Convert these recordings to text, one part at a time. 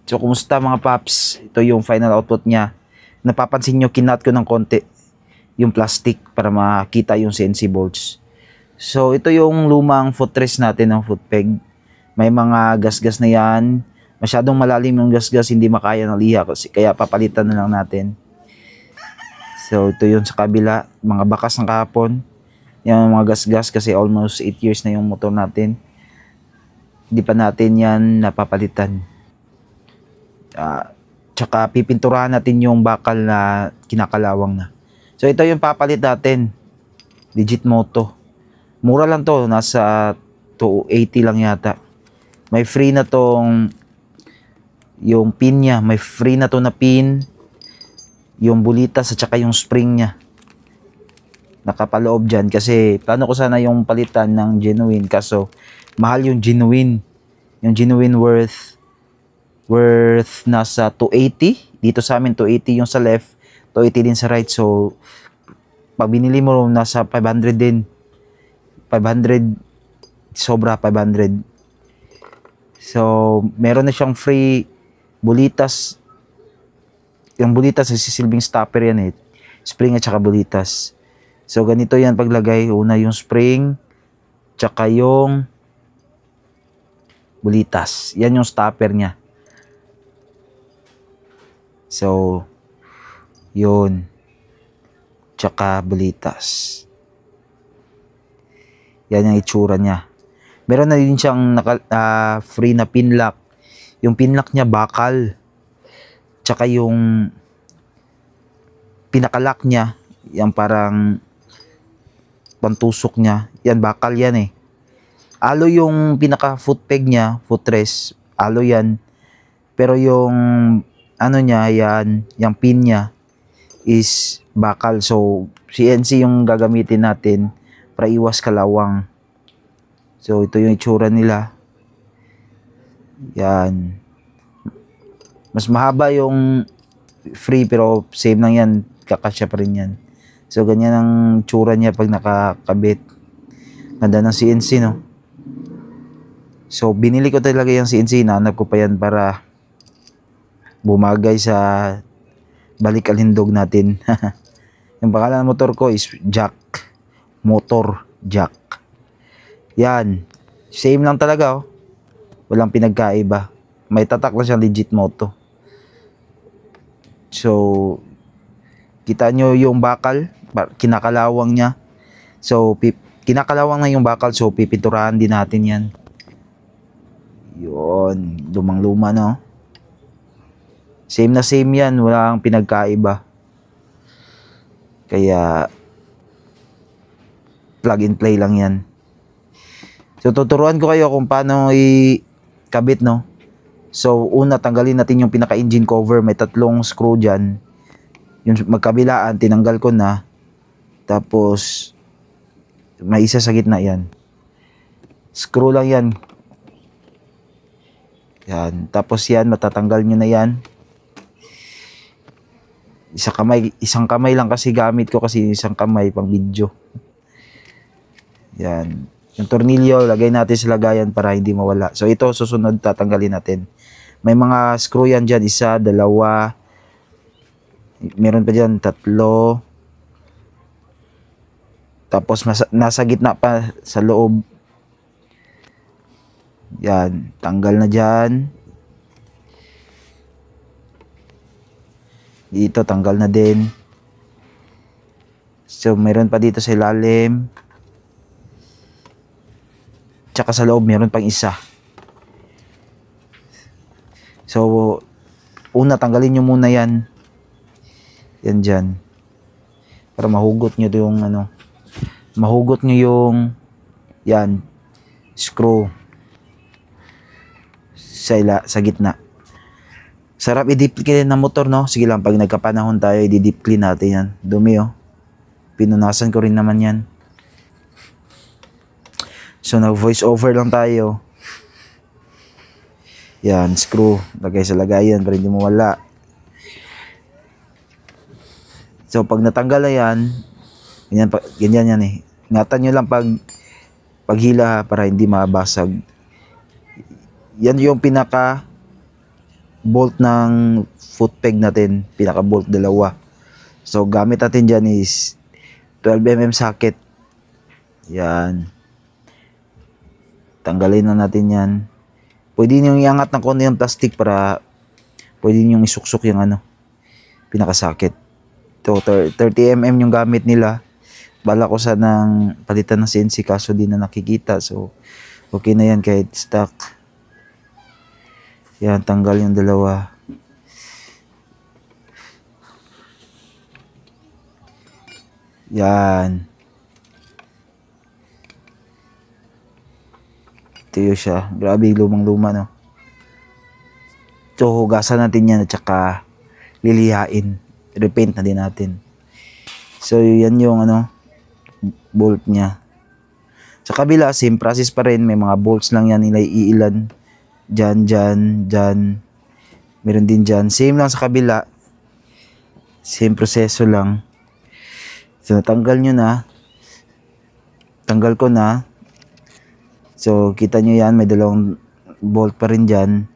So, kumusta mga paps? Ito yung final output niya. Napapansin nyo, kinat ko ng konti yung plastic para makita yung CNC bolts. So, ito yung lumang footrest natin ng foot peg. May mga gasgas na yan. Masyadong malalim yung gasgas, hindi makaya ng liha. Kaya papalitan na lang natin. So, ito yun sa kabila. Mga bakas ng kahapon. Yung mga gasgas kasi almost 8 years na yung motor natin. Hindi pa natin yan napapalitan. Tsaka pipinturahan natin yung bakal na kinakalawang na. So, ito yung papalit natin. Legit Moto. Mura lang to. Nasa 280 lang yata. May free na tong yung pin niya. May free na to na pin. Yung bulitas at saka yung spring niya. Nakapaloob dyan. Kasi plano ko sana yung palitan ng genuine. Kaso mahal yung genuine. Yung genuine worth nasa 280. Dito sa amin 280 yung sa left. 280 din sa right. So pag binili mo nasa 500 din. 500 sobra 500. So meron na siyang free bulitas. Yung bulitas nagsisilbing stopper yan eh. Spring at saka bulitas. So ganito yan paglagay. Una yung spring tsaka yung bulitas. Yan yung stopper niya. So yun. Tsaka bulitas. Yan yung itsura niya. Meron na din siyang free na pin lock. Yung pin lock niya bakal. Tsaka yung pinakalock niya, yung parang pantusok niya, yan bakal yan eh. Alo yung pinaka foot peg niya, footrest, alo yan. Pero yung ano niya, yan, yung pin niya is bakal. So CNC yung gagamitin natin para iwas kalawang. So ito yung itsura nila. Yan. Mas mahaba yung free pero same lang yan. Kakasya pa rin yan. So ganyan ang itsura niya pag nakakabit. Ganda ng CNC no. So binili ko talaga yung CNC. Nahanap ko pa yan para bumagay sa balik alindog natin. Yung pangalan ng motor ko is Jack. Motor Jack. Yan. Same lang talaga oh. Walang pinagkaiba. May tatak lang siyang legit Moto. So kita nyo yung bakal, kinakalawang niya. So kinakalawang na yung bakal, so pipinturahan din natin yan. Yun, lumang-luma no. Same na same yan, walang pinagkaiba. Kaya plug and play lang yan. So tuturuan ko kayo kung paano i-kabit no. So una tanggalin natin yung pinaka-engine cover, may 3 screw dyan. Yung magkabilaan tinanggal ko na. Tapos may isa sa gitna yan. Screw lang yan. Yan, tapos yan matatanggal nyo na yan. Isang kamay lang kasi gamit ko kasi isang kamay pang video. Yan. Yung tornilyo, lagay natin sa lagayan para hindi mawala. So ito, susunod tatanggalin natin. May mga screw yan dyan. 1, 2. Meron pa dyan 3. Tapos nasa gitna pa sa loob. Yan. Tanggal na dyan. Dito, tanggal na din. So meron pa dito sa ilalim. Tsaka sa loob, meron pang isa. So, una, tanggalin nyo muna yan. Yan dyan. Para mahugot nyo yung, mahugot nyo yung, yan, screw. Sa gitna. Sarap i-deep clean ng motor, no? Sige lang, pag nagkapanahon tayo, i-deep clean natin yan. Dumi, oh. Pinunasan ko rin naman yan. So, nag-voice over lang tayo. Yan, screw. Lagay sa lagayan para hindi mawala. So, pag natanggal na yan, ganyan yan eh. Ingatan nyo lang paghila para hindi mabasag. Yan yung pinaka bolt ng foot peg natin, pinaka bolt dalawa. So gamit natin dyan is 12mm socket. Yan. Tanggalin na natin yan. Pwede nyo iangat ng konti ng plastic para pwede nyo isuksok yung pinaka socket. So 30mm yung gamit nila. Bala ko sanang palitan ng CNC kaso di na nakikita. So okay na yan kahit stock. Yan, tanggal yung dalawa. Yan. Ito yun siya. Grabe, lumang-luma, no? So, hugasan natin yan at saka lilihain. Repaint na din natin. So, yan yung bolt niya. Sa kabila, same process pa rin. May mga bolts lang yan nila iilan. Dyan, dyan, dyan. Meron din dyan. Same lang sa kabila. Same proseso lang. So, natanggal nyo na. Tanggal ko na. So, kita nyo yan. May dalawang bolt pa rin dyan.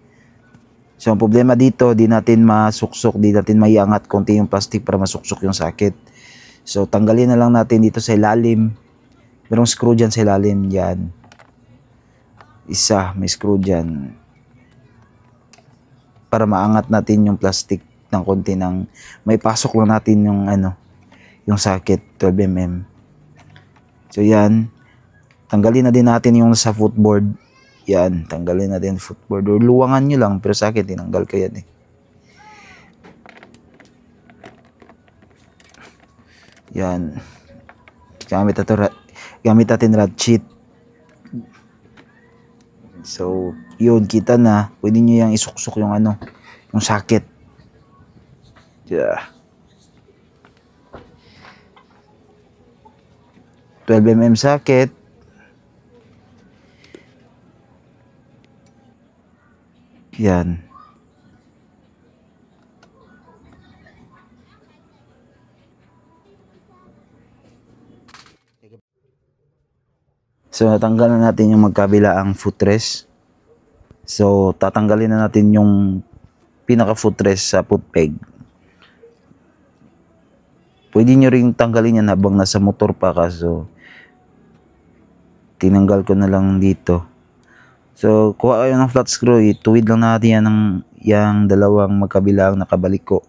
So, ang problema dito, di natin masuksok, di natin maiangat konti yung plastic para masuksok yung socket. So, tanggalin na lang natin dito sa ilalim. Merong screw dyan sa ilalim. Yan. Isa, may screw dyan. Para maangat natin yung plastic ng konti ng may pasok lang natin yung yung socket 12mm. So yan, tanggalin na din natin yung sa footboard. Yan, tanggalin na din footboard. Or luwangan nyo lang, pero sa akin tinanggal ko yan Yan. Gamit natin ratchet. So, yun, kita na. Pwede nyo yung isuksok yung yung socket. Yeah. 12mm socket. Yan. So, natanggal na natin yung magkabilaang footrest. So, tatanggalin na natin yung pinaka footrest sa foot peg. Pwede nyo ring tanggalin yan habang nasa motor pa kaso tinanggal ko na lang dito. So, kuha kayo ng flat screw, ituwid lang natin yan ng yung dalawang magkabilang nakabaliko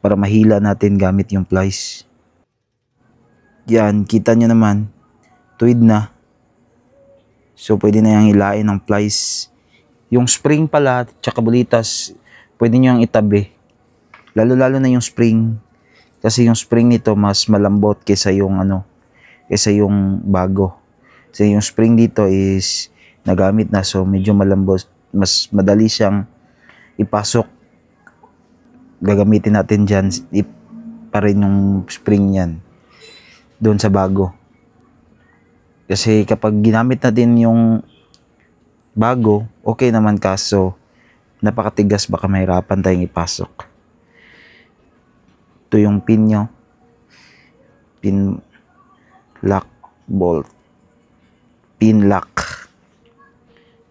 para mahila natin gamit yung plies. Yan, kita nyo naman, tuwid na. So, pwede na yung hilain ng plies. Yung spring pala, tsaka bulitas, pwede nyo yung itabi. Lalo-lalo na yung spring. Kasi yung spring nito mas malambot kaysa yung kaysa yung bago. Kasi yung spring dito is nagamit na, so medyo malambot, mas madali siyang ipasok. Gagamitin natin dyan pa rin yung spring yan doon sa bago. Kasi kapag ginamit natin yung bago, okay naman, kaso napakatigas, baka mahirapan tayong ipasok. Ito yung pin nyo, pin lock bolt, pin lock.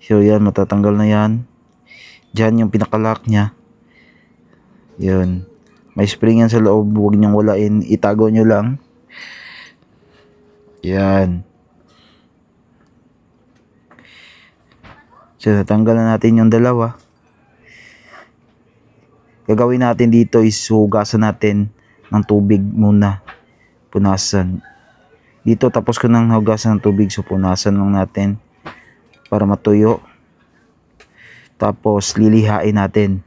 So yan, matatanggal na yan. Diyan yung pinakalock nya. Yun. May spring yan sa loob. Huwag nyong walain. Itago nyo lang. Yan. So natanggal na natin yung dalawa. Gagawin natin dito is hugasan natin ng tubig muna. Punasan. Dito tapos ko nang hugasan ng tubig, so punasan lang natin para matuyo. Tapos lilihain natin.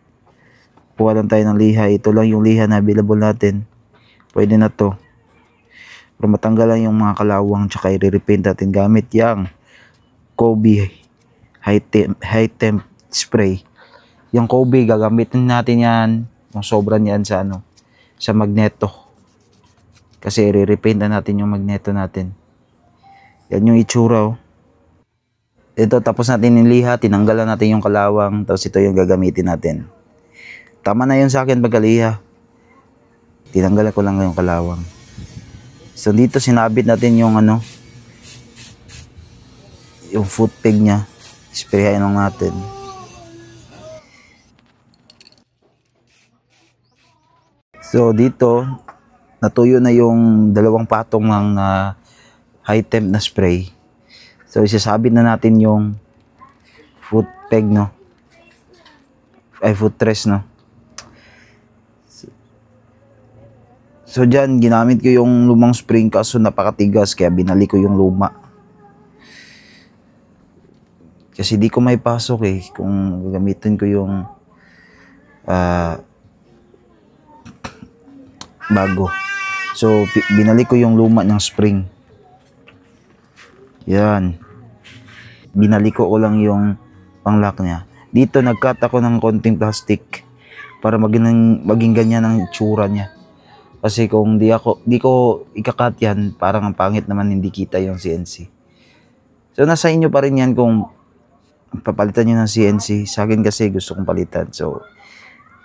Kuha lang tayo ng liha. Ito lang yung liha na available natin. Pwede na to. Para matanggal lang yung mga kalawang, tsaka i-repaint natin gamit yung Kobe high temp spray. Yung Kobe, gagamitin natin yan. Yung sobra niyan sa sa magneto. Kasi i-repaint na natin yung magneto natin. Yan yung itsura. Ito, tapos natin yung liha, tinanggalan natin yung kalawang, tapos ito yung gagamitin natin. Tama na yun sa akin pagkaliha. Tinanggalan ko lang yung kalawang. So dito sinabit natin yung yung foot peg nya. Sprayan lang natin. So dito, natuyo na yung dalawang patong ng high temp na spray. So isasabit na natin yung foot peg, no? Ay, foot rest, no? So dyan, ginamit ko yung lumang spring kaso napakatigas kaya binalik ko yung luma. Kasi di ko may pasok eh kung gagamitin ko yung bago. So binalik ko yung luma ng spring. Yan. Binalik ko lang yung panglock niya. Dito nagcut ako ng konting plastic para maging ganyan ang itsura niya. Kasi kung di ko ikakat yan, parang ang pangit naman hindi kita yung CNC. So nasa inyo pa rin yan kung papalitan nyo ng CNC. Sa akin kasi gusto kong palitan. So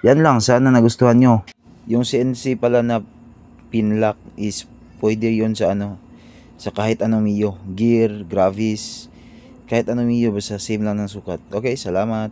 yan lang, sana nagustuhan nyo. Yung CNC pala na pinlock is pwede yun sa sa kahit anong Mio, gear, gravis, kahit anong Mio, basta same lang ng sukat. Okay, salamat.